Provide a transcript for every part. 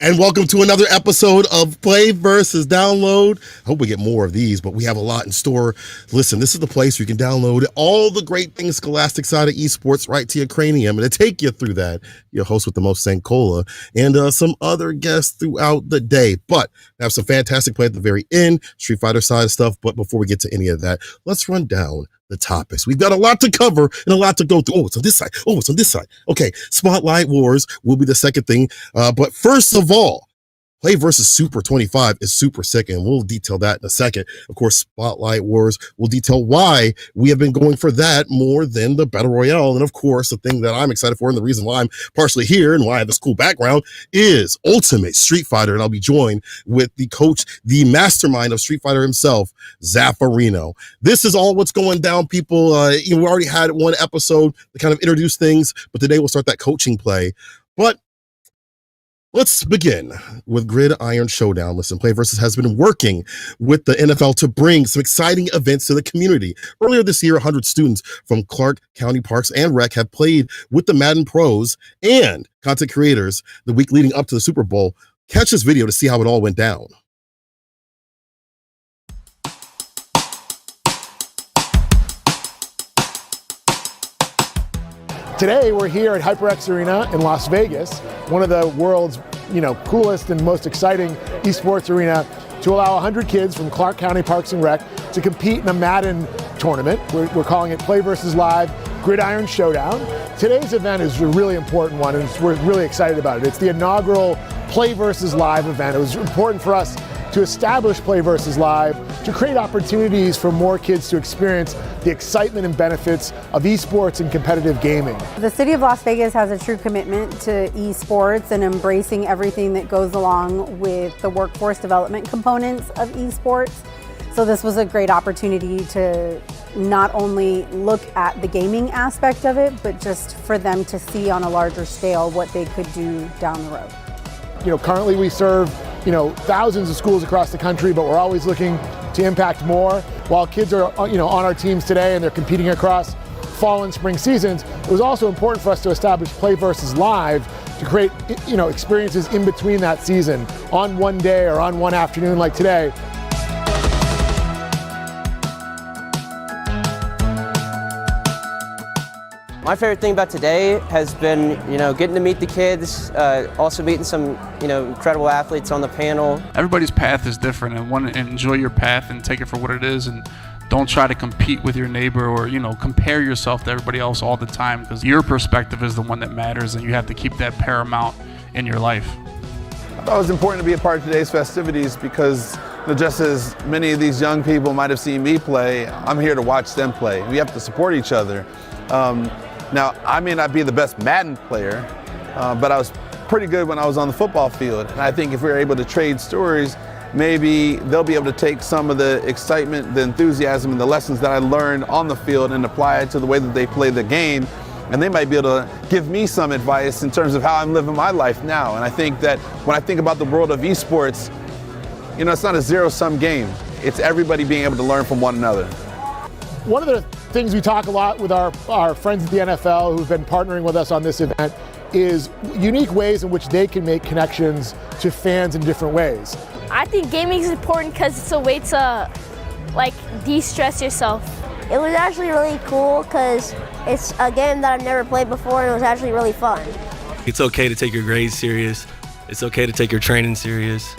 And welcome to another episode of PlayVS Download. I hope we get more of these, but we have a lot in store. Listen, this is the place where you can download all the great things scholastic side of esports right to your cranium. And to take you through that, your host with the most, Sankola, and some other guests throughout the day. But I have some fantastic play at the very end, Street Fighter side of stuff. But before we get to any of that, let's run down the topics. We've got a lot to cover and a lot to go through. Oh, it's on this side. Oh, it's on this side. Okay, Spotlight Wars will be the second thing. But first of all, PlayVS Super 25 is super sick, and we'll detail that in a second. Of course, Spotlight Wars will detail why we have been going for that more than the Battle Royale. And of course, the thing that I'm excited for and the reason why I'm partially here and why I have this cool background is Ultimate Street Fighter. And I'll be joined with the coach, the mastermind of Street Fighter himself, Zaffarino. This is all what's going down, people. We already had one episode to kind of introduce things, but today we'll start that coaching play. But let's begin with Gridiron Showdown. Listen, PlayVS has been working with the NFL to bring some exciting events to the community. Earlier this year, 100 students from Clark County Parks and Rec have played with the Madden pros and content creators the week leading up to the Super Bowl. Catch this video to see how it all went down. Today, we're here at HyperX Arena in Las Vegas, one of the world's coolest and most exciting esports arena, to allow 100 kids from Clark County Parks and Rec to compete in a Madden tournament. We're calling it PlayVS Live Gridiron Showdown. Today's event is a really important one, and we're really excited about it. It's the inaugural PlayVS Live event. It was important for us to establish PlayVS Live, to create opportunities for more kids to experience the excitement and benefits of esports and competitive gaming. The city of Las Vegas has a true commitment to esports and embracing everything that goes along with the workforce development components of esports. So this was a great opportunity to not only look at the gaming aspect of it, but just for them to see on a larger scale what they could do down the road. Currently we serve thousands of schools across the country, but we're always looking to impact more. While kids are on our teams today and they're competing across fall and spring seasons, it was also important for us to establish PlayVS Live to create experiences in between that season, on one day or on one afternoon like today. My favorite thing about today has been, getting to meet the kids, also meeting some, incredible athletes on the panel. Everybody's path is different, and enjoy your path and take it for what it is, and don't try to compete with your neighbor or, compare yourself to everybody else all the time, because your perspective is the one that matters, and you have to keep that paramount in your life. I thought it was important to be a part of today's festivities because just as many of these young people might have seen me play, I'm here to watch them play. We have to support each other. Now, I may not be the best Madden player, but I was pretty good when I was on the football field. And I think if we were able to trade stories maybe they'll be able to take some of the excitement, the enthusiasm, and the lessons that I learned on the field and apply it to the way that they play the game. And they might be able to give me some advice in terms of how I'm living my life now. And I think that when I think about the world of esports, you know, it's not a zero-sum game. It's everybody being able to learn from one another. One of the things we talk a lot with our friends at the NFL who've been partnering with us on this event is unique ways in which they can make connections to fans in different ways. I think gaming is important because it's a way to like de-stress yourself. It was actually really cool because it's a game that I've never played before and it was actually really fun. It's okay to take your grades serious. It's okay to take your training serious.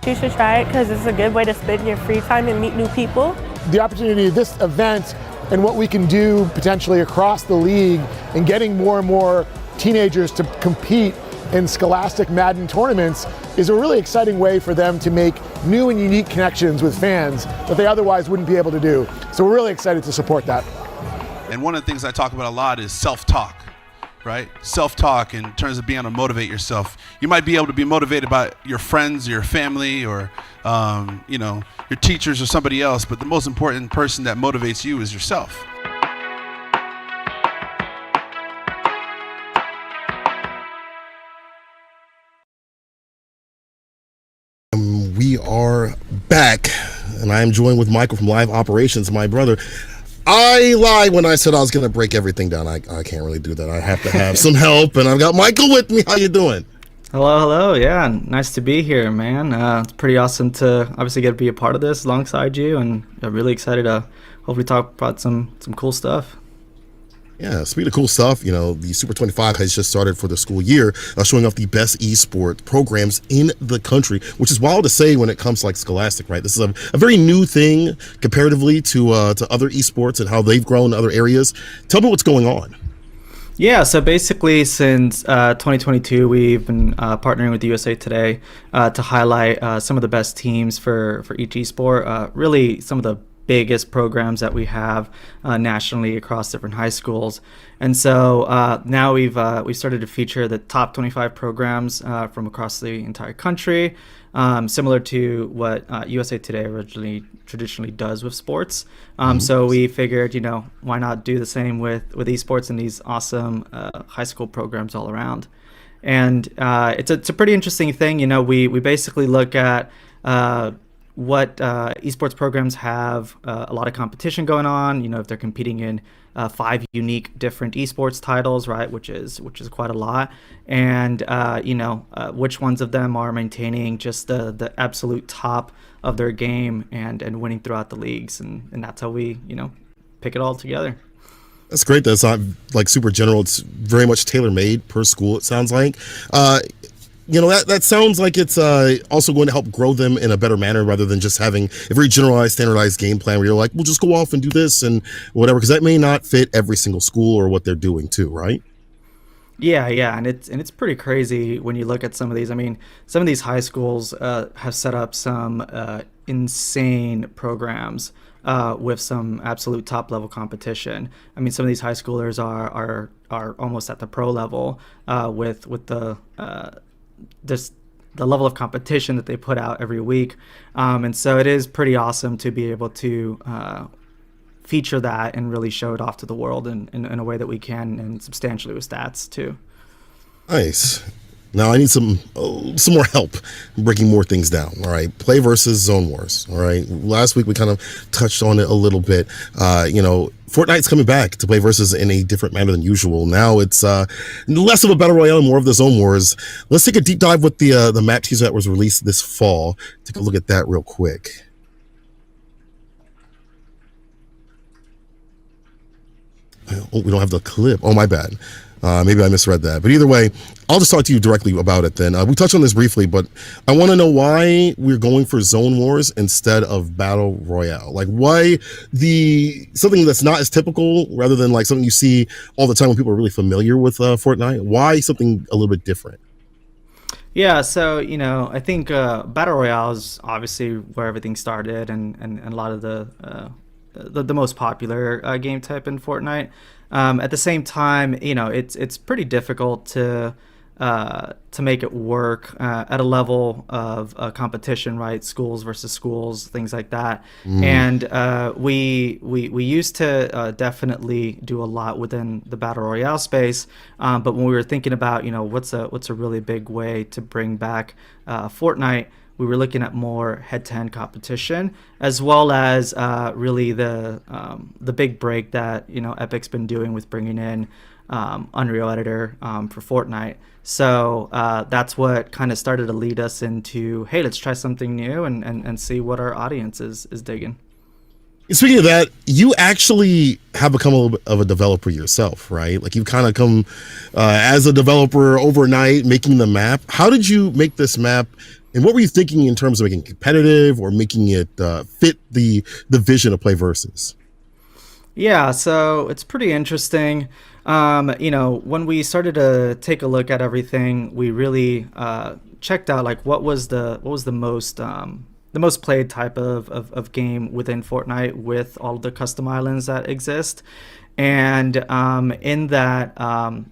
You should try it because it's a good way to spend your free time and meet new people. The opportunity of this event and what we can do potentially across the league and getting more and more teenagers to compete in scholastic Madden tournaments is a really exciting way for them to make new and unique connections with fans that they otherwise wouldn't be able to do. So we're really excited to support that. And one of the things I talk about a lot is self-talk, right? Self-talk in terms of being able to motivate yourself. You might be able to be motivated by your friends or your family or you know, your teachers or somebody else, but the most important person that motivates you is yourself. We are back, and I am joined with Michael from Live Operations, my brother. I lied when I said I was going to break everything down. I can't really do that. I have to have some help, and I've got Michael with me. How you doing? Hello. Yeah, nice to be here, man. It's pretty awesome to obviously get to be a part of this alongside you, and I'm really excited to hopefully talk about some cool stuff. Yeah, speaking of cool stuff, you know, the Super 25 has just started for the school year, showing off the best esports programs in the country, which is wild to say when it comes to like Scholastic, right? This is a very new thing comparatively to other esports and how they've grown in other areas. Tell me what's going on. Yeah, so basically since 2022, we've been partnering with USA Today to highlight some of the best teams for each esport, really some of the biggest programs that we have nationally across different high schools. And so now we've started to feature the top 25 programs from across the entire country, similar to what USA Today traditionally does with sports. So we figured, you know, why not do the same with esports and these awesome high school programs all around. And it's a pretty interesting thing. You know, we basically look at what esports programs have a lot of competition going on. You know, if they're competing in 5 unique different esports titles, right, which is quite a lot, and you know, which ones of them are maintaining just the absolute top of their game and winning throughout the leagues, and that's how we, you know, pick it all together. That's great. That's not like super general. It's very much tailor-made per school, it sounds like. You know, that sounds like it's also going to help grow them in a better manner rather than just having a very generalized, standardized game plan where you're like, we'll just go off and do this and whatever, because that may not fit every single school or what they're doing too, right? Yeah, and it's pretty crazy when you look at some of these. I mean, some of these high schools have set up some insane programs with some absolute top level competition. I mean, some of these high schoolers are almost at the pro level with the level of competition that they put out every week, and so it is pretty awesome to be able to feature that and really show it off to the world in a way that we can, and substantially with stats too. Nice. Now I need some more help breaking more things down. All right, play versus zone wars. All right, last week we kind of touched on it a little bit. You know, Fortnite's coming back to play versus in a different manner than usual. Now it's less of a battle royale and more of the zone wars. Let's take a deep dive with the map teaser that was released this fall. Take a look at that real quick. Oh, we don't have the clip. Oh, my bad. Maybe I misread that. But either way, I'll just talk to you directly about it then. We touched on this briefly, but I want to know why we're going for zone wars instead of battle royale. Like, why something that's not as typical rather than like something you see all the time when people are really familiar with Fortnite? Why something a little bit different? Yeah, so, you know, I think battle royale is obviously where everything started, and a lot of the most popular game type in Fortnite. At the same time, you know, it's pretty difficult to to make it work at a level of competition, right? Schools versus schools, things like that. And we used to definitely do a lot within the battle royale space. But when we were thinking about, what's a really big way to bring back Fortnite, we were looking at more head-to-head competition, as well as really the big break that Epic's been doing with bringing in Unreal Editor for Fortnite. So that's what kind of started to lead us into, hey, let's try something new and see what our audience is digging. Speaking of that, you actually have become a little bit of a developer yourself, right? Like you've kind of come as a developer overnight, making the map. How did you make this map? And what were you thinking in terms of making it competitive or making it fit the vision of PlayVS? Yeah, so it's pretty interesting. When we started to take a look at everything, we really checked out like what was the most played type of game within Fortnite with all of the custom islands that exist. And in that,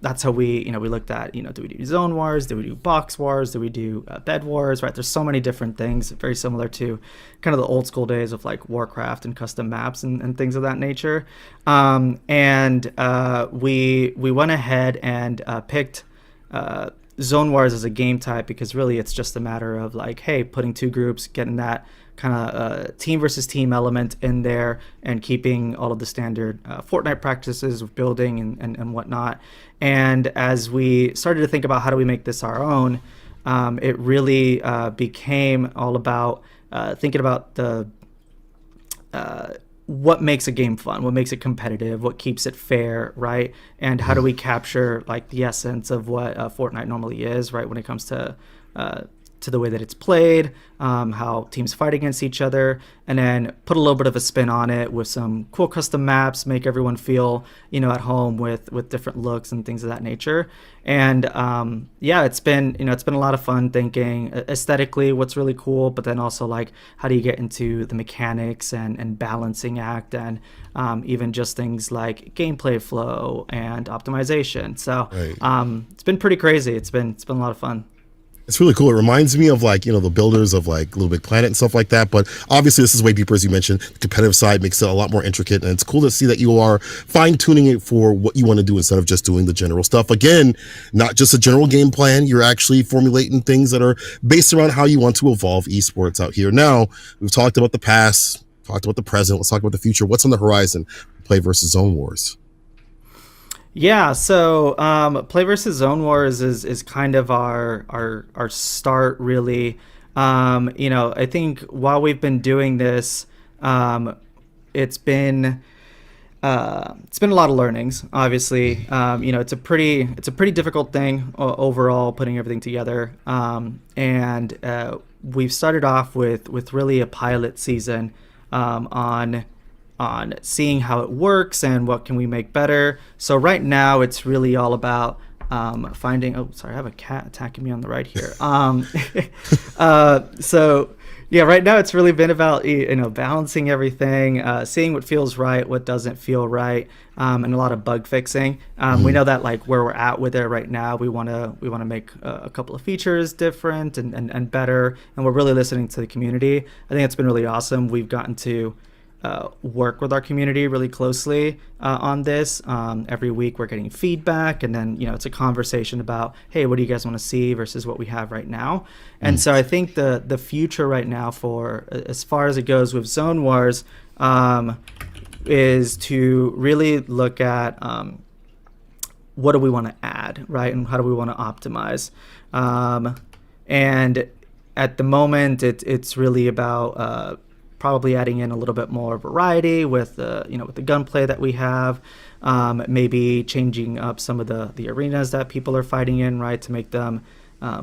that's how we looked at, do we do zone wars? Do we do box wars? Do we do bed wars? Right? There's so many different things, very similar to kind of the old school days of like Warcraft and custom maps and things of that nature. We went ahead and picked zone wars as a game type because really it's just a matter of like, hey, putting two groups, getting that kind of team versus team element in there and keeping all of the standard Fortnite practices of building and whatnot. And as we started to think about how do we make this our own, it really became all about thinking about the what makes a game fun, what makes it competitive, what keeps it fair, right? And how do we capture like the essence of what Fortnite normally is, right? When it comes to the way that it's played, how teams fight against each other, and then put a little bit of a spin on it with some cool custom maps, make everyone feel, at home with different looks and things of that nature. And it's been a lot of fun thinking aesthetically what's really cool, but then also like how do you get into the mechanics and balancing act and even just things like gameplay flow and optimization. So right. It's been pretty crazy. It's been a lot of fun. It's really cool. It reminds me of like, the builders of like Little Big Planet and stuff like that. But obviously this is way deeper, as you mentioned. The competitive side makes it a lot more intricate. And it's cool to see that you are fine tuning it for what you want to do instead of just doing the general stuff. Again, not just a general game plan. You're actually formulating things that are based around how you want to evolve esports out here. Now, we've talked about the past, talked about the present. Let's talk about the future. What's on the horizon? PlayVS Zone Wars. Yeah, so PlayVS Zone Wars is kind of our start, really. I think while we've been doing this, it's been a lot of learnings. Obviously, it's a pretty difficult thing overall putting everything together. And we've started off with really a pilot season on seeing how it works and what can we make better. So right now it's really all about finding, I have a cat attacking me on the right here. So yeah, right now it's really been about, balancing everything, seeing what feels right, what doesn't feel right, and a lot of bug fixing. We know that like where we're at with it right now, we want to make a couple of features different and better. And we're really listening to the community. I think it's been really awesome. We've gotten to work with our community really closely on this. Every week we're getting feedback, and then it's a conversation about, hey, what do you guys want to see versus what we have right now. And so I think the future right now, for as far as it goes with Zone Wars, is to really look at what do we want to add, right, and how do we want to optimize. And at the moment it's really about probably adding in a little bit more variety with the gunplay that we have, maybe changing up some of the arenas that people are fighting in, right, to make them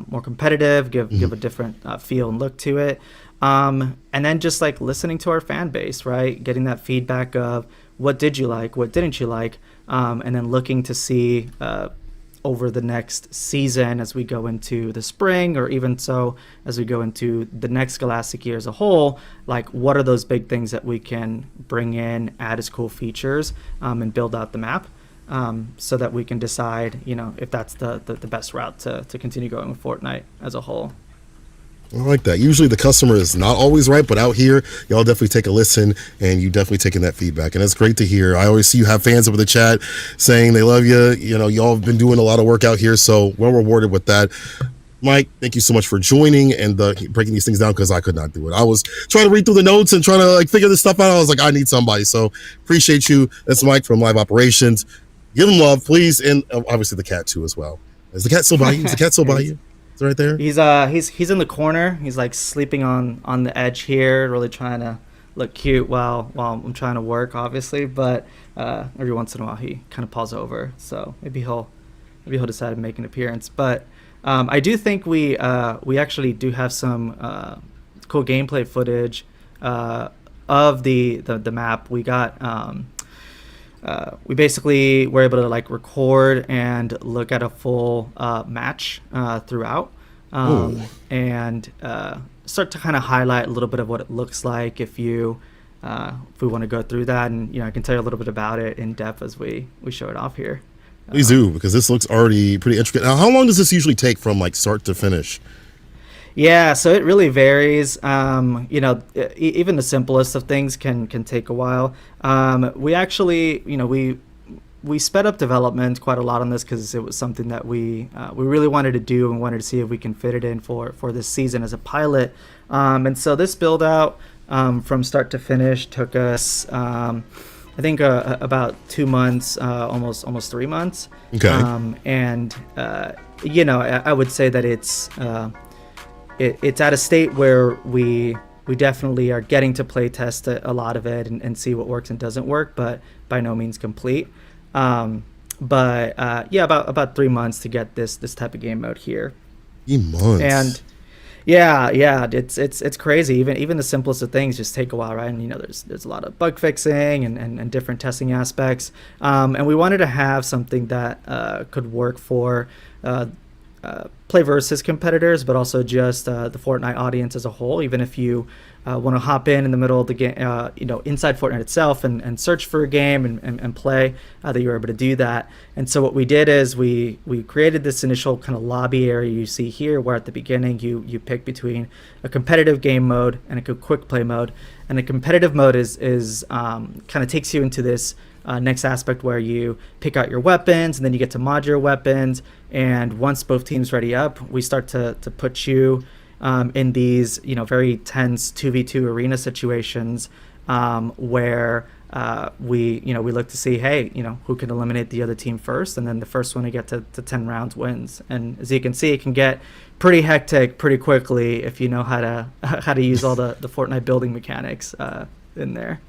more competitive, give a different feel and look to it, and then just like listening to our fan base, right, getting that feedback of what did you like, what didn't you like, and then looking to see over the next season as we go into the spring, or even so as we go into the next scholastic year as a whole, like what are those big things that we can bring in, add as cool features, and build out the map. so that we can decide, if that's the best route to continue going with Fortnite as a whole. I like that. Usually the customer is not always right, but out here, y'all definitely take a listen, and you definitely taking that feedback, and it's great to hear. I always see you have fans over the chat saying they love you. Y'all have been doing a lot of work out here, so well rewarded with that. Mike, thank you so much for joining and breaking these things down, because I could not do it. I was trying to read through the notes and trying to figure this stuff out. I was like, I need somebody. So appreciate you. That's Mike from Live Operations. Give him love, please, and obviously the cat too as well. Is the cat still by you? Is the cat still by you? Is it right there? He's in the corner. He's sleeping on the edge here, really trying to look cute while I'm trying to work, obviously. But every once in a while he kind of paws over. So maybe he'll decide to make an appearance. But I do think we actually do have some cool gameplay footage of the map. We got we basically were able to record and look at a full match throughout, and start to kind of highlight a little bit of what it looks like if we want to go through that. And I can tell you a little bit about it in depth as we show it off here. Please do, because this looks already pretty intricate. Now, how long does this usually take from start to finish? Yeah, so it really varies. Even the simplest of things can take a while. We actually, we sped up development quite a lot on this because it was something that we really wanted to do and wanted to see if we can fit it in for this season as a pilot. And so this build out from start to finish took us, I think, about 2 months, almost 3 months. Okay. I would say that it's at a state where we definitely are getting to play test a lot of it and see what works and doesn't work, but by no means complete. About 3 months to get this type of game mode here. 3 months. And yeah, it's crazy. Even the simplest of things just take a while, right? And there's a lot of bug fixing and different testing aspects. And we wanted to have something that could work for PlayVS competitors, but also just the Fortnite audience as a whole. Even if you want to hop in the middle of the game, inside Fortnite itself and search for a game and play, that you're able to do that. And so what we did is we created this initial kind of lobby area you see here, where at the beginning you pick between a competitive game mode and a quick play mode. And the competitive mode is kind of takes you into this next aspect where you pick out your weapons, and then you get to mod your weapons. And once both teams ready up, we start to put you in these very tense 2v2 arena situations where we look to see, hey, who can eliminate the other team first, and then the first one to get to 10 rounds wins. And as you can see, it can get pretty hectic pretty quickly if you know how to use all the Fortnite building mechanics in there.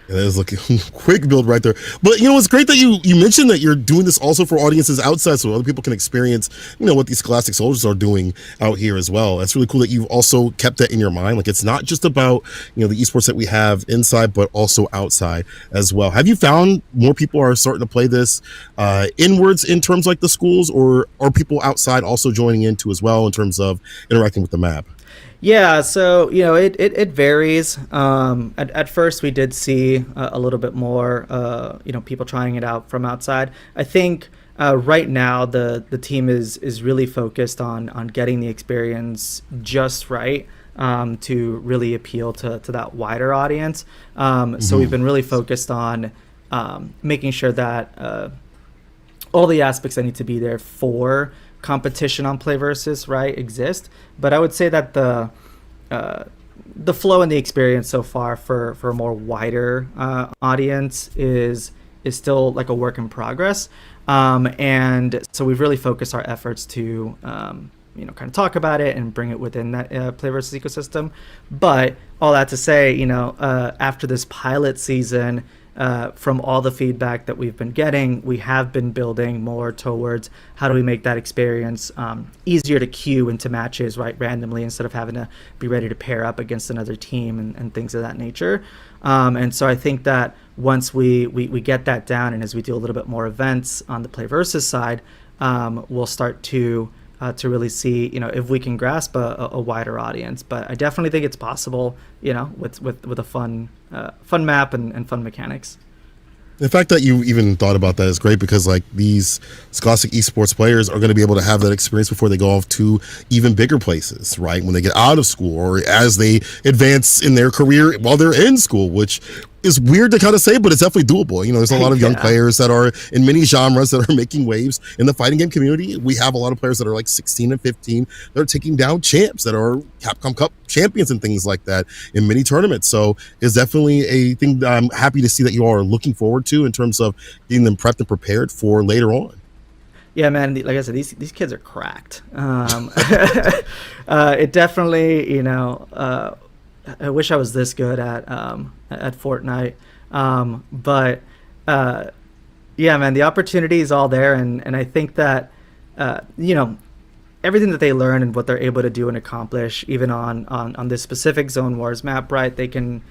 Yeah, that is a quick build right there. But it's great that you mentioned that you're doing this also for audiences outside, so other people can experience what these Scholastic soldiers are doing out here as well. That's really cool that you've also kept that in your mind. It's not just about the esports that we have inside, but also outside as well. Have you found more people are starting to play this inwards in terms the schools, or are people outside also joining in too as well in terms of interacting with the map? Yeah, so it varies. At first, we did see a little bit more, people trying it out from outside. I think right now the team is really focused on getting the experience just right to really appeal to that wider audience. So we've been really focused on making sure that all the aspects that need to be there for competition on PlayVS, right, exist. But I would say that the flow and the experience so far for a more wider audience is still a work in progress. And so we've really focused our efforts to kind of talk about it and bring it within that PlayVS ecosystem. But all that to say, after this pilot season, from all the feedback that we've been getting, we have been building more towards how do we make that experience easier to queue into matches, right, randomly, instead of having to be ready to pair up against another team and things of that nature. And so I think that once we get that down, and as we do a little bit more events on the PlayVS side, we'll start to really see, if we can grasp a wider audience. But I definitely think it's possible, with a fun map and fun mechanics. The fact that you even thought about that is great, because like these scholastic esports players are going to be able to have that experience before they go off to even bigger places, right? When they get out of school or as they advance in their career while they're in school, which is weird to kind of say, but it's definitely doable. You know, there's a lot of young players that are in many genres that are making waves in the fighting game community. We have a lot of players that are like 16 and 15 that are taking down champs that are Capcom Cup champions and things like that in many tournaments. So it's definitely a thing that I'm happy to see that you all are looking forward to in terms of getting them prepped and prepared for later on. Yeah, man. Like I said, these kids are cracked. It definitely, I wish I was this good at Fortnite, but yeah, man, the opportunity is all there, and I think that everything that they learn and what they're able to do and accomplish, even on this specific Zone Wars map, right? They can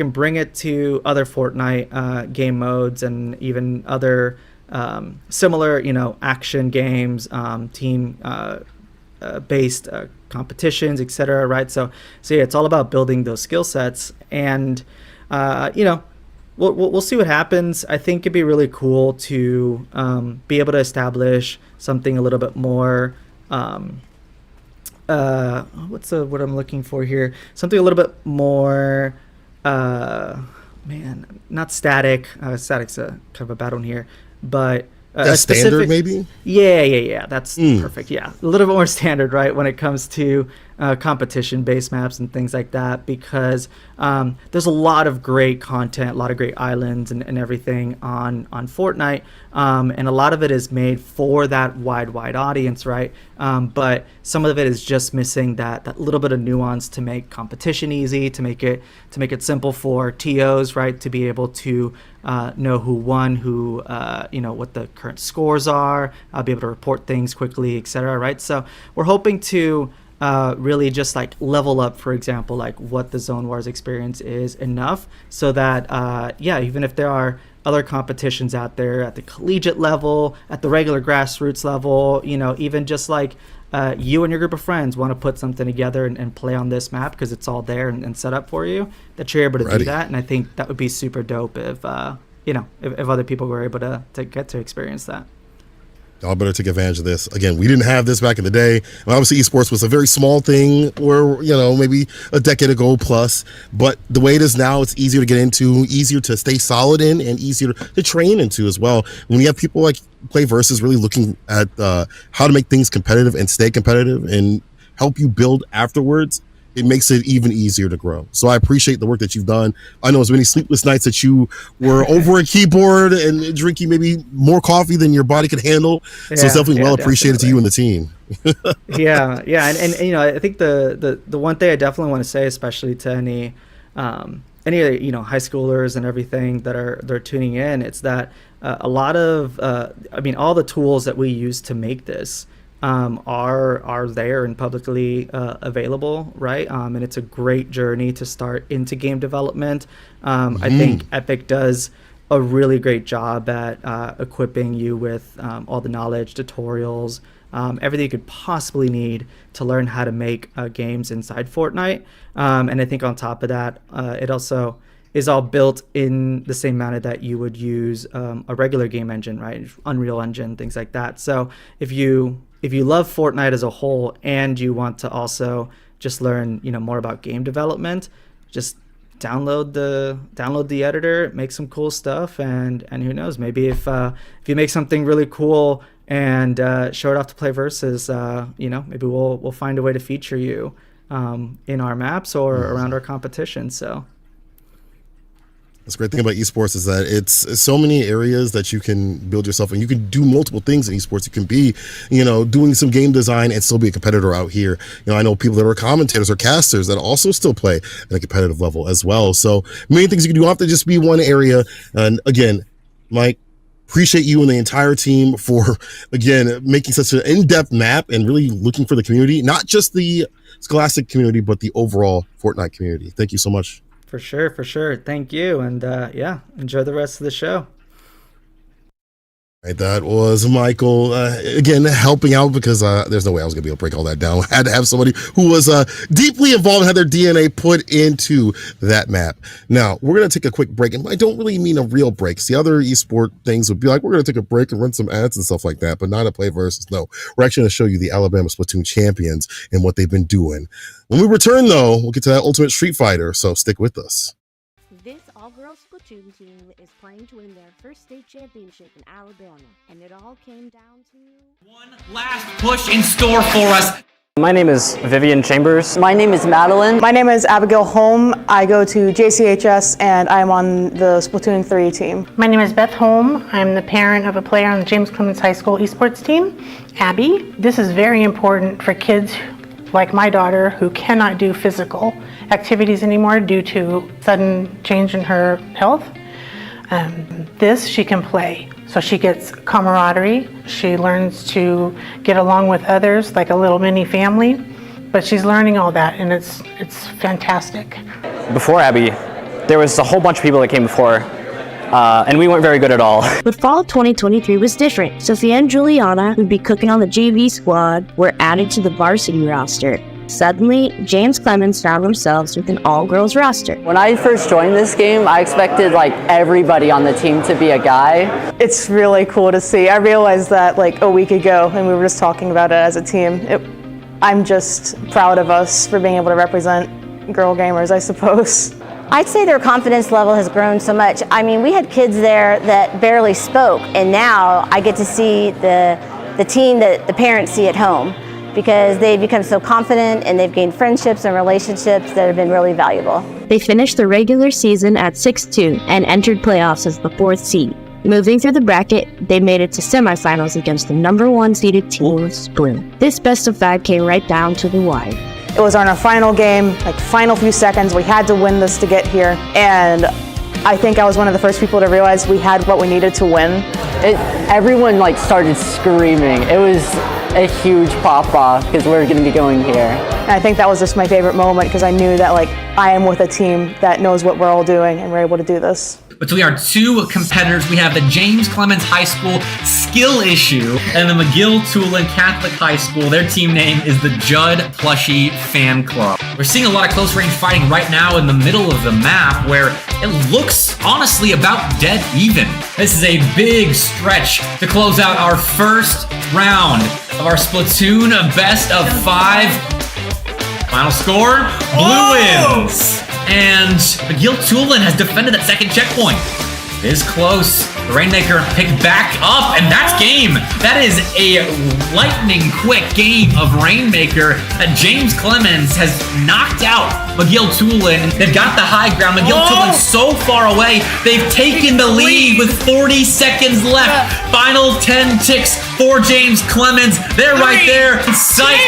bring it to other Fortnite game modes and even other similar, action games, team based competitions, etc. Right? So yeah, it's all about building those skill sets, and we'll see what happens. I think it'd be really cool to be able to establish something a little bit more. What's the word I'm looking for here? Something a little bit more. Not static. Static's a kind of a bad one here, but. A standard, maybe? Yeah. That's perfect. Yeah, a little bit more standard, right, when it comes to competition-based maps and things like that, because there's a lot of great content, a lot of great islands and everything on Fortnite, and a lot of it is made for that wide audience, right? But some of it is just missing that little bit of nuance to make competition easy, to make it simple for TOs, right, to be able to know who won, who what the current scores are, be able to report things quickly, etc. Right? So we're hoping to really just like level up, for example, like what the Zone Wars experience is enough so that even if there are other competitions out there at the collegiate level, at the regular grassroots level, even just like you and your group of friends want to put something together and play on this map because it's all there and set up for you, that you're able to do that. And I think that would be super dope if other people were able to get to experience that. Y'all better take advantage of this. Again, we didn't have this back in the day. And obviously, esports was a very small thing, or maybe a decade ago plus. But the way it is now, it's easier to get into, easier to stay solid in, and easier to train into as well. When you have people like PlayVS really looking at how to make things competitive and stay competitive and help you build afterwards, it makes it even easier to grow. So I appreciate the work that you've done. I know as many sleepless nights that you were over a keyboard and drinking maybe more coffee than your body could handle. So it's definitely well appreciated to you and the team. yeah. And I think the one thing I definitely want to say, especially to any high schoolers and everything they're tuning in, it's that a lot of all the tools that we use to make this are there and publicly available, right? And it's a great journey to start into game development. I think Epic does a really great job at equipping you with all the knowledge, tutorials, everything you could possibly need to learn how to make games inside Fortnite. And I think on top of that, it also is all built in the same manner that you would use a regular game engine, right? Unreal Engine, things like that. So if you love Fortnite as a whole and you want to also just learn, more about game development, just download the editor, make some cool stuff, and who knows, maybe if you make something really cool and show it off to PlayVS, maybe we'll find a way to feature you in our maps or around our competition. So. That's the great thing about esports is that it's so many areas that you can build yourself, and you can do multiple things in esports. You can be, doing some game design and still be a competitor out here. I know people that are commentators or casters that also still play at a competitive level as well. So many things you can do. You don't have to just be one area. And again, Mike, appreciate you and the entire team for, again, making such an in-depth map and really looking for the community, not just the Scholastic community, but the overall Fortnite community. Thank you so much. For sure. Thank you. And enjoy the rest of the show. Right, that was Michael, again, helping out because there's no way I was going to be able to break all that down. I had to have somebody who was deeply involved and had their DNA put into that map. Now, we're going to take a quick break, and I don't really mean a real break. See, other esport things would be like, we're going to take a break and run some ads and stuff like that, but not a Play Versus. No, we're actually going to show you the Alabama Splatoon champions and what they've been doing. When we return, though, we'll get to that Ultimate Street Fighter, so stick with us. This all-girls Splatoon team is playing to win their first state championship in Alabama, and it all came down to one last push in store for us. My name is Vivian Chambers. My name is Madeline. My name is Abigail Holm. I go to JCHS and I'm on the Splatoon 3 team. My name is Beth Holm. I'm the parent of a player on the James Clemens High School esports team, Abby. This is very important for kids like my daughter who cannot do physical activities anymore due to sudden change in her health. This she can play. So she gets camaraderie. She learns to get along with others like a little mini family. But she's learning all that, and it's fantastic. Before Abby, there was a whole bunch of people that came before, and we weren't very good at all. But fall 2023 was different. Sophia and Juliana, who'd be cooking on the JV squad, were added to the varsity roster. Suddenly, James Clemens found themselves with an all-girls roster. When I first joined this game, I expected like everybody on the team to be a guy. It's really cool to see. I realized that like a week ago, and we were just talking about it as a team. I'm just proud of us for being able to represent girl gamers, I suppose. I'd say their confidence level has grown so much. I mean, we had kids there that barely spoke, and now I get to see the team that the parents see at home, because they've become so confident and they've gained friendships and relationships that have been really valuable. They finished the regular season at 6-2 and entered playoffs as the 4th seed. Moving through the bracket, they made it to semifinals against the #1 seeded team, Spring. This best of 5 came right down to the wire. It was on our final game, like final few seconds. We had to win this to get here, and I think I was one of the first people to realize we had what we needed to win. Everyone like started screaming. It was a huge pop-off because we're going to be going here. And I think that was just my favorite moment because I knew that like I am with a team that knows what we're all doing and we're able to do this. Between our two competitors, we have the James Clemens High School Skill Issue and the McGill-Tulane Catholic High School. Their team name is the Judd Plushie Fan Club. We're seeing a lot of close-range fighting right now in the middle of the map where it looks honestly about dead even. This is a big stretch to close out our first round of our Splatoon best of 5. Final score, Blue wins. And McGill-Tulane has defended that second checkpoint. It is close. The Rainmaker picked back up, and that's game. That is a lightning quick game of Rainmaker that James Clemens has knocked out McGill-Tulane. They've got the high ground. McGill-Tulane so far away. They've taken the lead with 40 seconds left. Final 10 ticks for James Clemens. They're right there in sight.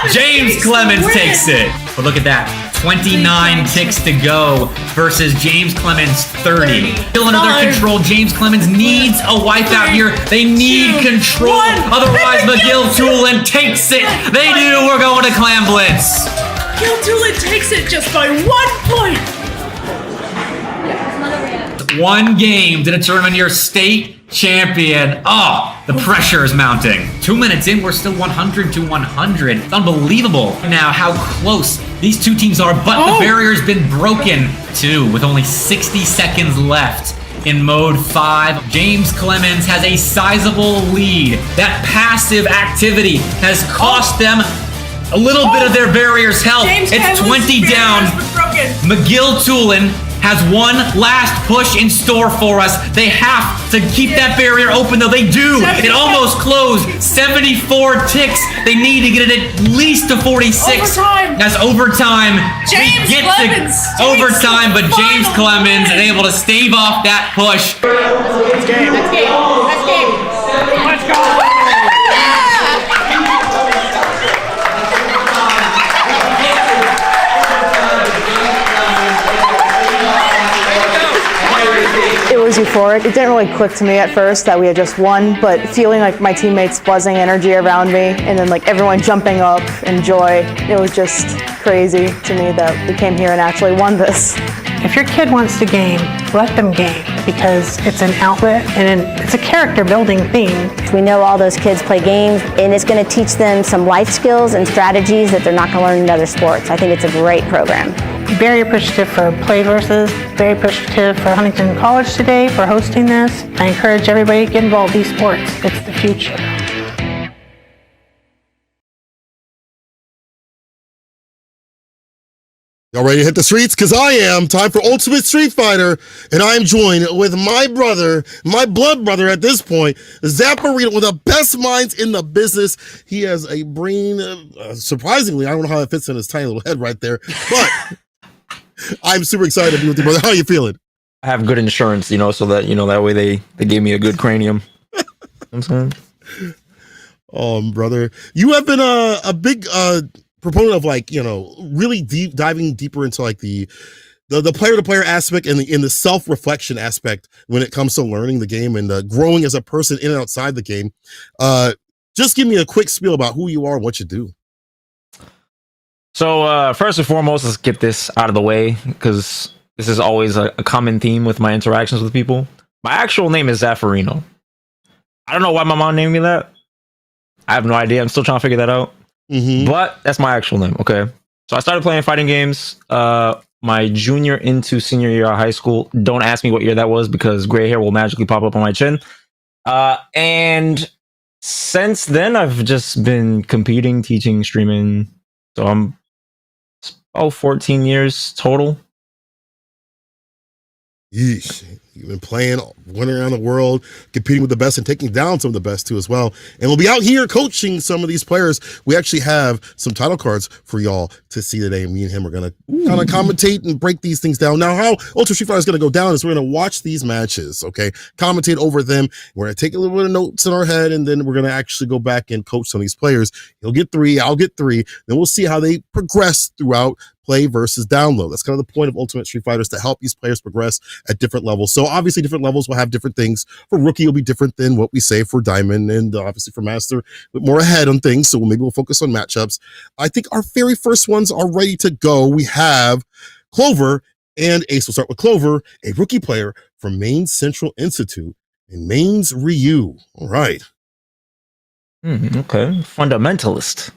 James Clemens takes it. But look at that. 29 ticks to go versus James Clemens 30. Still under their control. James Clemens needs a wipeout here. They need control. Otherwise, McGill-Tulane takes it. They do. We're going to Clam Blitz. McGill-Tulane takes it just by 1 point. One game to determine your state champion. Oh, the pressure is mounting. 2 minutes in, we're still 100 to 100. It's unbelievable now how close these two teams are, but the barrier's been broken too, with only 60 seconds left. In mode 5, James Clemens has a sizable lead. That passive activity has cost them a little bit of their barrier's health. It's 20 down. McGill-Tulane has one last push in store for us. They have to keep that barrier open, though. They do. It almost closed. 74 ticks. They need to get it at least to 46. Overtime. That's overtime. James Clemens. Overtime, but James Clemens is able to stave off that push. Let's game. Let's game. Let's game. Let's go. It was euphoric. It didn't really click to me at first that we had just won, but feeling like my teammates buzzing energy around me and then like everyone jumping up in joy, it was just crazy to me that we came here and actually won this. If your kid wants to game, let them game because it's an outlet and it's a character building thing. We know all those kids play games, and it's going to teach them some life skills and strategies that they're not going to learn in other sports. I think it's a great program. Very appreciative for PlayVS, very appreciative for Huntington College today for hosting this. I encourage everybody to get involved in esports. It's the future. Y'all ready to hit the streets? Because I am. Time for Ultimate Street Fighter. And I am joined with my brother, my blood brother at this point, Zapparino, one of the best minds in the business. He has a brain, surprisingly, I don't know how it fits in his tiny little head right there, but I'm super excited to be with you, brother. How are you feeling? I have good insurance, so that, that way they gave me a good cranium. You know what I'm saying? Brother, you have been a big proponent of really diving deeper into the player-to-player aspect and in the self-reflection aspect when it comes to learning the game and growing as a person in and outside the game. Just give me a quick spiel about who you are and what you do. So first and foremost, let's get this out of the way because this is always a common theme with my interactions with people. My actual name is Zapparino. I don't know why my mom named me that. I have no idea. I'm still trying to figure that out. But that's my actual name. Okay. So I started playing fighting games my junior into senior year of high school. Don't ask me what year that was because gray hair will magically pop up on my chin. And since then, I've just been competing, teaching, streaming. So I'm 14 years total. Yeesh. You've been playing, running around the world, competing with the best and taking down some of the best too as well. And we'll be out here coaching some of these players. We actually have some title cards for y'all to see today. Me and him are going to kind of commentate and break these things down. Now, how Ultra Street Fighter is going to go down is we're going to watch these matches, okay? Commentate over them. We're going to take a little bit of notes in our head, and then we're going to actually go back and coach some of these players. He'll get 3, I'll get 3. Then we'll see how they progress throughout play versus download. That's kind of the point of Ultimate Street Fighter, is to help these players progress at different levels. So obviously different levels will have different things. For Rookie, it'll be different than what we say for Diamond, and obviously for Master, but more ahead on things. So maybe we'll focus on matchups. I think our very first ones are ready to go. We have Clover and Ace. We'll start with Clover, a rookie player from Maine Central Institute and Maine's Ryu. All right. Okay. Fundamentalist.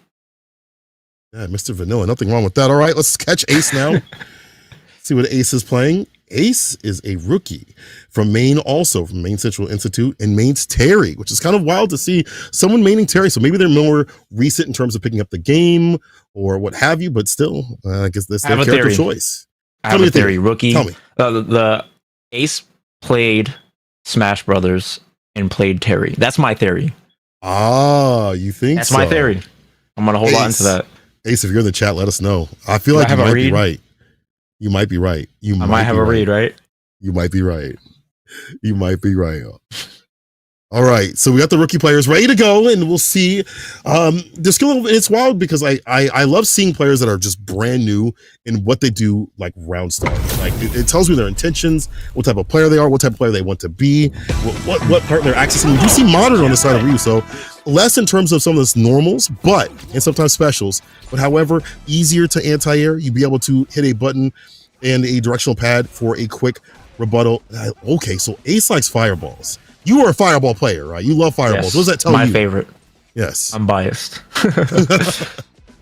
Yeah, Mr. Vanilla. Nothing wrong with that. All right, let's catch Ace now. See what Ace is playing. Ace is a rookie from Maine, also from Maine Central Institute, and Maine's Terry, which is kind of wild to see someone maining Terry. So maybe they're more recent in terms of picking up the game or what have you, but still, I guess that's their character choice. I have a theory. Rookie. Tell me. The Ace played Smash Brothers and played Terry. That's my theory. Ah, you think that's my theory. I'm going to hold on to that. Ace, if you're in the chat, let us know. I feel like you might be right. You might be right. I might have a read, right? You might be right. You might be right. All right, so we got the rookie players ready to go, and we'll see. The skill, it's wild because I love seeing players that are just brand new in what they do, like round start. Like it tells me their intentions, what type of player they are, what type of player they want to be, what part they're accessing. We do see monitor on the side of Ryu, so less in terms of some of the normals, and sometimes specials. But however, easier to anti-air. You'd be able to hit a button and a directional pad for a quick rebuttal. Okay, so Ace likes fireballs. You are a fireball player, right? You love fireballs. Yes, what does that tell you? My favorite. Yes. I'm biased.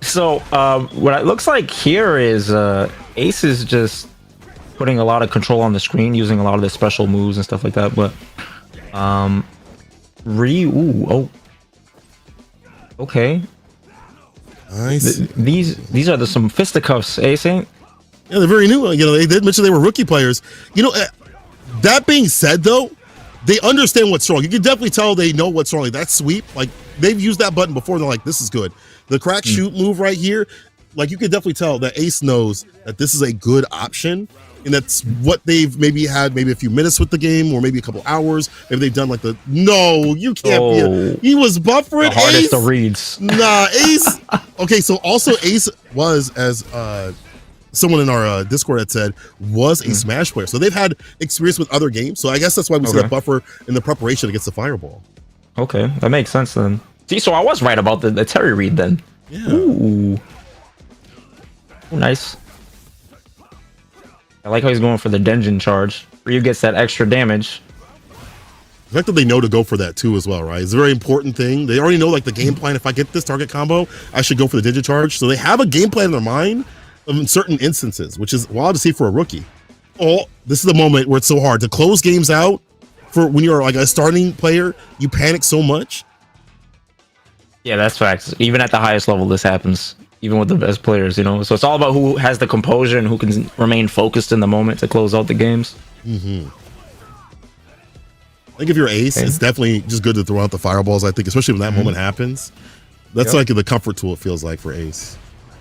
So what it looks like here is Ace is just putting a lot of control on the screen, using a lot of the special moves and stuff like that. But Ryu, okay. Nice. These are some fisticuffs, Ace ain't? Yeah, they're very new. They did mention they were rookie players. That being said, though, they understand what's wrong. You can definitely tell they know what's wrong. Like that sweep, like they've used that button before. And they're like, this is good. The crack shoot move right here, like you can definitely tell that Ace knows that this is a good option. And that's what they've maybe had a few minutes with the game, or maybe a couple hours. Maybe they've done you can't be. He was buffering. The hardest Ace. of reads. Nah, Ace. Okay, so also Ace was, as someone in our Discord had said, was a Smash player. So they've had experience with other games. So I guess that's why we see the buffer in the preparation against the fireball. Okay, that makes sense then. See, so I was right about the Terry read then. Yeah. Ooh, nice. I like how he's going for the Denjin charge. Ryu gets that extra damage. The fact that they know to go for that too as well, right? It's a very important thing. They already know like the game plan. If I get this target combo, I should go for the Digit Charge. So they have a game plan in their mind in certain instances, which is wild to see for a rookie. Oh, this is the moment where it's so hard to close games out for when you're like a starting player. You panic so much. Yeah, that's facts. Even at the highest level, this happens. Even with the best players, you know. So it's all about who has the composure and who can remain focused in the moment to close out the games. I think if you're Ace, it's definitely just good to throw out the fireballs. I think, especially when that moment happens, that's like the comfort tool. It feels like for Ace.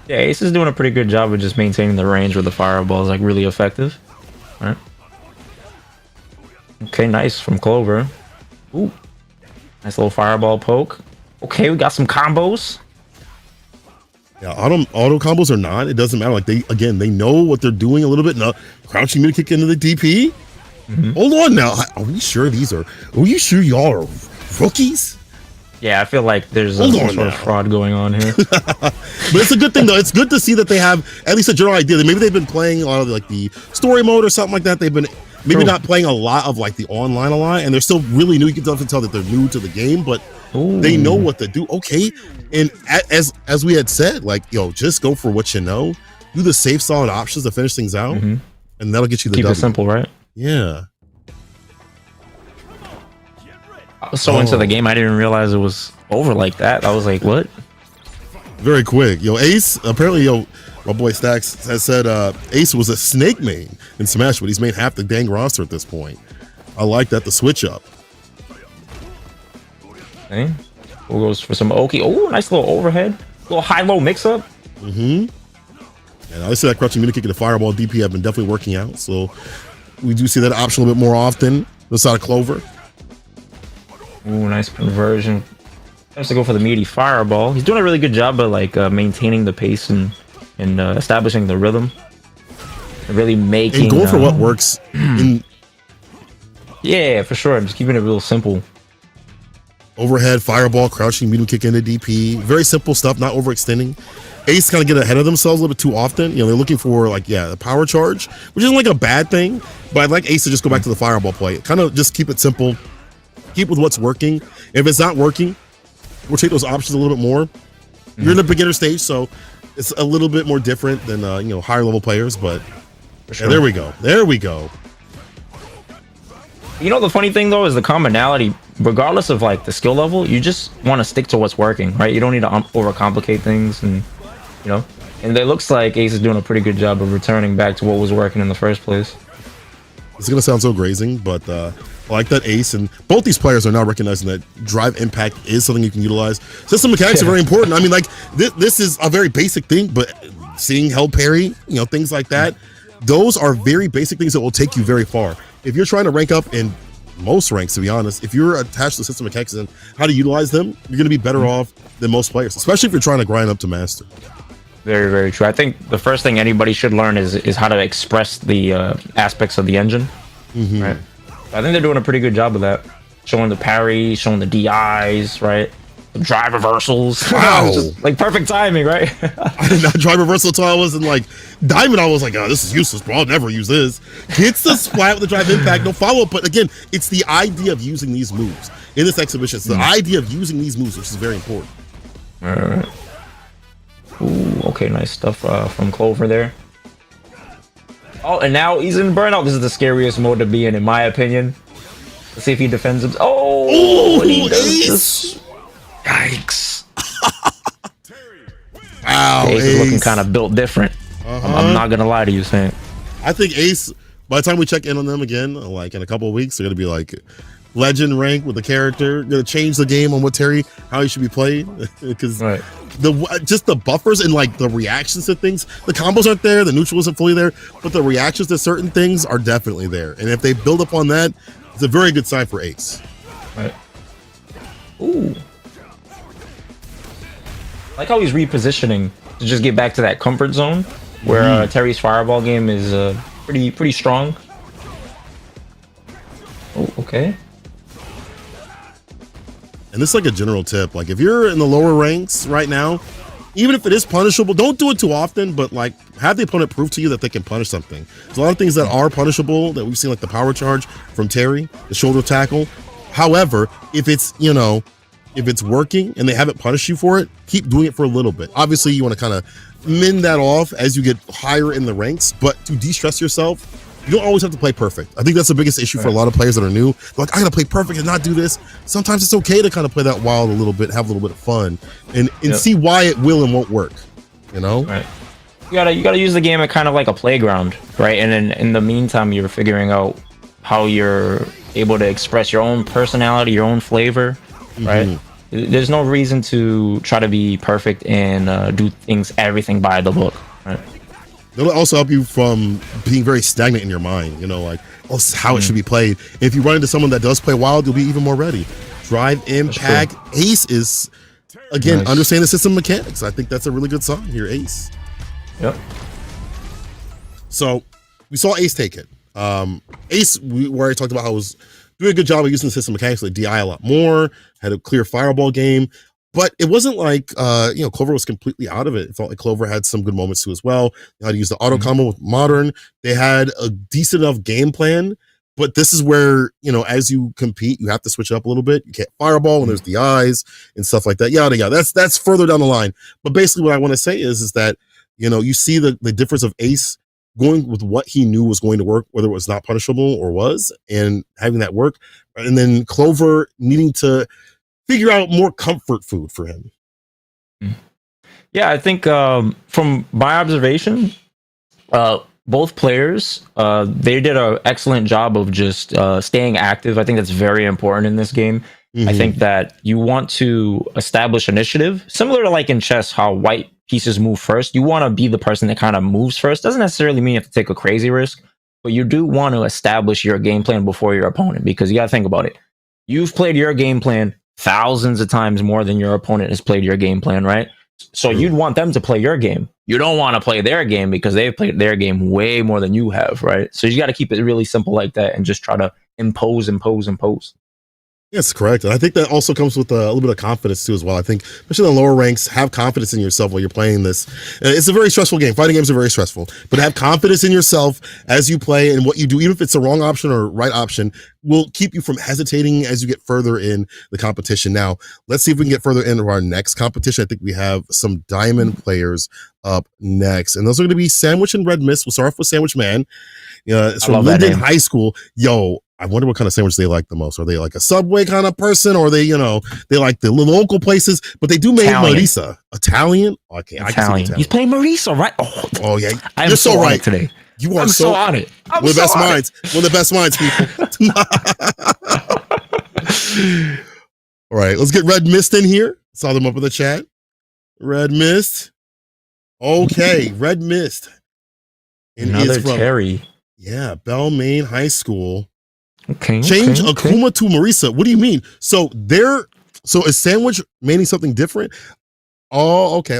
Yeah, Ace is doing a pretty good job of just maintaining the range where the fireball is like really effective. All right. Okay, nice from Clover. Ooh, nice little fireball poke. Okay, we got some combos. Yeah, auto combos or not, it doesn't matter. Like they know what they're doing a little bit. Now, crouching mid kick into the DP. Hold on now. Are we sure are you sure y'all are rookies? Yeah, I feel like there's some sort of fraud going on here. But it's a good thing though. It's good to see that they have at least a general idea. Maybe they've been playing a lot of like the story mode or something like that. They've been maybe not playing a lot of like the online a lot, and they're still really new. You can definitely tell that they're new to the game, but they know what to do. Okay, and as we had said, like just go for what you know, do the safe solid options to finish things out, and that'll get you the Keep W. it simple, right? Yeah. I was so into the game, I didn't even realize it was over like that. I was like, what? Very quick. Ace, apparently, my boy Stacks has said Ace was a snake main in Smash, but he's made half the dang roster at this point. I like that, the switch up. Okay. Who goes for some Oki? Oh, nice little overhead. Little high-low mix-up. And I see that crouching mid kick and the fireball DP have been definitely working out. So we do see that option a little bit more often. The side of Clover. Ooh, nice conversion. Has to go for the meaty fireball. He's doing a really good job of like maintaining the pace and establishing the rhythm. Really making and going for what works. Yeah, for sure. Just keeping it real simple. Overhead, fireball, crouching, medium kick into DP. Very simple stuff, not overextending. Ace kind of get ahead of themselves a little bit too often. They're looking for like, the power charge, which isn't like a bad thing, but I'd like Ace to just go back to the fireball play. Kind of just keep it simple. Keep with what's working. If it's not working, we'll take those options a little bit more. You're in the beginner stage, so it's a little bit more different than higher level players, but sure. There we go. There we go. The funny thing though is the commonality, regardless of like the skill level, you just want to stick to what's working, right? You don't need to overcomplicate things, and and it looks like Ace is doing a pretty good job of returning back to what was working in the first place. It's gonna sound so grazing, but I like that Ace and both these players are now recognizing that drive impact is something you can utilize. System mechanics are very important. I mean, like this is a very basic thing, but seeing held parry, things like that, those are very basic things that will take you very far. If you're trying to rank up in most ranks, to be honest, if you're attached to system mechanics and how to utilize them, you're gonna be better off than most players, especially if you're trying to grind up to master. Very, very true. I think the first thing anybody should learn is how to express the aspects of the engine. Right. I think they're doing a pretty good job of that. Showing the parry, showing the DIs, right? The drive reversals. Wow. Just, like perfect timing, right? I did not drive reversal until I was in like Diamond. I was like, this is useless, bro. I'll never use this. Gets the splat with the drive impact, no follow up. But again, it's the idea of using these moves in this exhibition. It's the idea of using these moves, which is very important. All right. Ooh, okay, nice stuff from Clover there. Oh, and now he's in burnout. This is the scariest mode to be in my opinion. Let's see if he defends him. Oh, he does this. Yikes. Wow, Ace is looking kind of built different. I'm not gonna lie to you, Saint. I think Ace, by the time we check in on them again, like in a couple of weeks, they're gonna be like legend rank with the character. Gonna change the game on how he should be played, because just the buffers and like the reactions to things, the combos aren't there, the neutral isn't fully there, but the reactions to certain things are definitely there. And if they build upon that, it's a very good sign for Ace. Right. Ooh. I like how he's repositioning to just get back to that comfort zone where Terry's fireball game is pretty strong. Oh, okay. And this is like a general tip. Like if you're in the lower ranks right now, even if it is punishable, don't do it too often, but like have the opponent prove to you that they can punish something. There's a lot of things that are punishable that we've seen, like the power charge from Terry, the shoulder tackle. However, if it's, you know, if it's working and they haven't punished you for it, keep doing it for a little bit. Obviously, you want to kind of mend that off as you get higher in the ranks, but to de-stress yourself, you don't always have to play perfect. I think that's the biggest issue for a lot of players that are new. They're like, I gotta play perfect and not do this. Sometimes it's okay to kind of play that wild a little bit, have a little bit of fun, and see why it will and won't work. You know? Right. You gotta use the game at kind of like a playground, right? And then in the meantime, you're figuring out how you're able to express your own personality, your own flavor, right? There's no reason to try to be perfect and do everything by the book, right? It'll also help you from being very stagnant in your mind, you know, like, oh, this is how it should be played. And if you run into someone that does play wild, you'll be even more ready. Drive, impact, Ace is, again, understand the system mechanics. I think that's a really good sign here, Ace. Yep. So we saw Ace take it. Ace, we already talked about how it was doing a good job of using the system mechanics, like DI a lot more, had a clear fireball game. But it wasn't like, you know, Clover was completely out of it. It felt like Clover had some good moments too as well. They had to use the auto combo with Modern. They had a decent enough game plan. But this is where, you know, as you compete, you have to switch it up a little bit. You can't fireball when there's the eyes and stuff like that. Yada, yada. That's further down the line. But basically what I want to say is that, you know, you see the difference of Ace going with what he knew was going to work, whether it was not punishable or was, and having that work. And then Clover needing to figure out more comfort food for him. Yeah, I think from my observation, both players, they did an excellent job of just staying active. I think that's very important in this game. I think that you want to establish initiative, similar to like in chess, how white pieces move first. You want to be the person that kind of moves first. Doesn't necessarily mean you have to take a crazy risk, but you do want to establish your game plan before your opponent, because you got to think about it. You've played your game plan thousands of times more than your opponent has played your game plan, right? So you'd want them to play your game. You don't want to play their game because they've played their game way more than you have, right? So you got to keep it really simple like that and just try to impose. Yes, correct. And I think that also comes with a little bit of confidence too as well. I think, especially in the lower ranks, have confidence in yourself while you're playing this. It's a very stressful game. Fighting games are very stressful. But have confidence in yourself as you play, and what you do, even if it's the wrong option or right option, will keep you from hesitating as you get further in the competition. Now, let's see if we can get further into our next competition. I think we have some Diamond players up next. And those are going to be Sandwich and Red Mist. We'll start off with Sandwich Man. It's from Linden High School. Yo, I wonder what kind of sandwich they like the most. Are they like a Subway kind of person, or they, you know, they like the local places? But they do make Marisa Italian. Okay, Italian. He's playing Marisa, right? Oh yeah, I'm so right today. You are I'm so on it. One of the best minds. One of the best minds, people. All right, let's get Red Mist in here. Saw them up in the chat. Red Mist. Okay, Red Mist. And another Terry. Yeah, Belmain High School. Okay. Change Akuma to Marisa. What do you mean? So is Sandwich meaning something different? Oh, okay.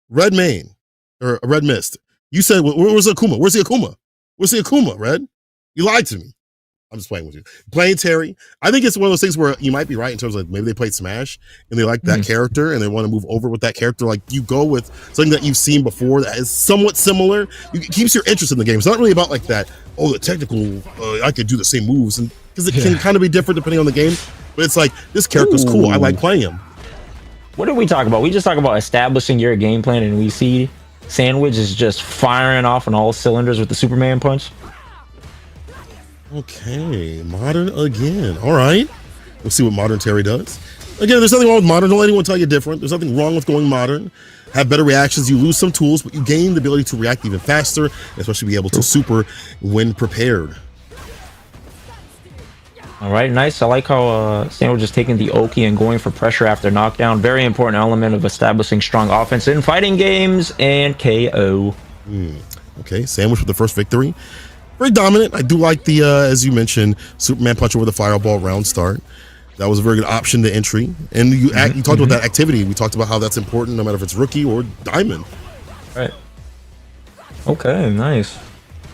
Red Main or Red Mist. You said where's Akuma? Where's the Akuma? Where's the Akuma, Red? You lied to me. I'm just playing with you. Playing Terry. I think it's one of those things where you might be right in terms of, like, maybe they played Smash and they like that character and they want to move over with that character. Like, you go with something that you've seen before that is somewhat similar. It keeps your interest in the game. It's not really about like that, oh, the technical, I could do the same moves, and because it can kind of be different depending on the game. But it's like, this character's cool. I like playing him. What did we talk about? We just talk about establishing your game plan, and we see Sandwich is just firing off on all cylinders with the Superman punch. Okay, Modern again. All right. We'll see what Modern Terry does. Again, there's nothing wrong with Modern. Don't let anyone tell you different. There's nothing wrong with going Modern. Have better reactions. You lose some tools, but you gain the ability to react even faster, especially be able to super when prepared. All right, nice. I like how Sandwich is taking the Oki and going for pressure after knockdown. Very important element of establishing strong offense in fighting games, and KO. Okay, Sandwich with the first victory. Very dominant. I do like the, as you mentioned, Superman punch over the fireball round start. That was a very good option to entry. And you talked about that activity. We talked about how that's important no matter if it's rookie or diamond. Right. Okay, nice.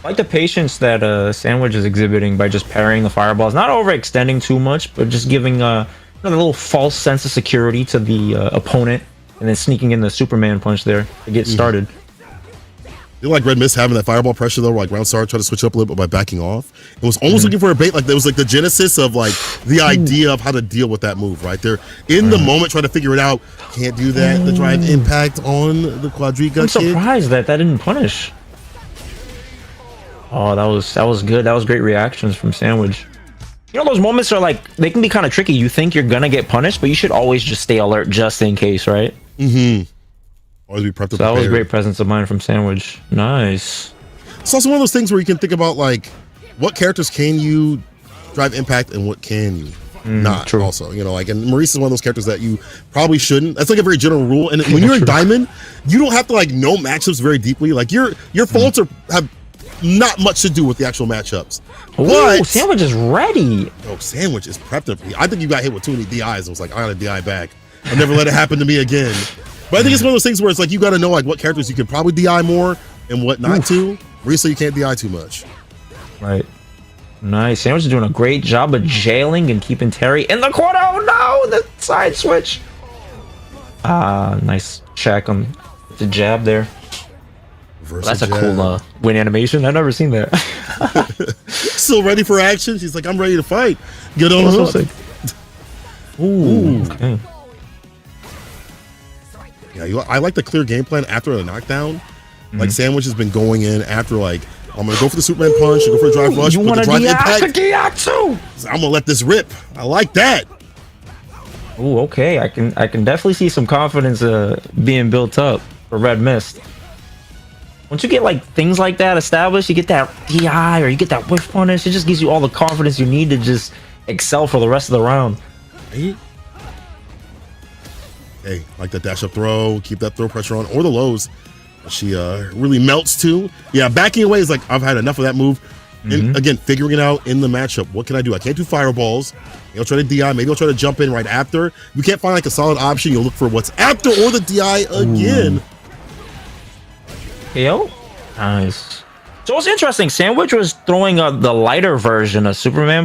I like the patience that Sandwich is exhibiting by just parrying the fireballs. Not overextending too much, but just giving a little false sense of security to the opponent and then sneaking in the Superman punch there to get started. You like Red Mist having that fireball pressure though, like round start, try to switch up a little bit by backing off. It was almost looking for a bait, like there was like the genesis of like the idea of how to deal with that move, right? They're in the moment trying to figure it out. Can't do that. The drive impact on the Quadriga. I'm surprised that didn't punish. Oh, that was good. That was great reactions from Sandwich. You know, those moments are like, they can be kind of tricky. You think you're gonna get punished, but you should always just stay alert just in case, right? Always be prepped. So that was great presence of mind from Sandwich. Nice. It's also one of those things where you can think about like, what characters can you drive impact and what can you not? True. Also, you know, like, and Maurice is one of those characters that you probably shouldn't. That's like a very general rule. And when you're in Diamond, you don't have to like know matchups very deeply. Like your faults have not much to do with the actual matchups. But Sandwich is ready. Oh, Sandwich is prepped up. I think you got hit with too many DIs. It was like, I got a DI back. I'll never let it happen to me again. But I think it's one of those things where it's like you got to know like what characters you can probably DI more and what not to. Recently, you can't DI too much. Right. Nice. Sandwich is doing a great job of jailing and keeping Terry in the corner. Oh no, the side switch. Nice check on the jab there. That's a cool win animation. I've never seen that. Still ready for action? She's like, I'm ready to fight. Get on up. Ooh. Okay. Yeah, I like the clear game plan after a knockdown. Like Sandwich has been going in after like, I'm gonna go for the Superman punch, go for a drive rush, you but want the to drive DI impact. too. I'm gonna let this rip. I like that. Ooh, okay. I can definitely see some confidence being built up for Red Mist. Once you get like things like that established, you get that DI or you get that whiff punish, it just gives you all the confidence you need to just excel for the rest of the round. Right? Hey, like that dash up throw, keep that throw pressure on, or the lows. She really melts too. Yeah, backing away is like, I've had enough of that move. And again, figuring it out in the matchup. What can I do? I can't do fireballs. Maybe I'll try to DI. Maybe I'll try to jump in right after. You can't find like a solid option. You'll look for what's after or the DI again. KO? Nice. So it's interesting. Sandwich was throwing the lighter version of Superman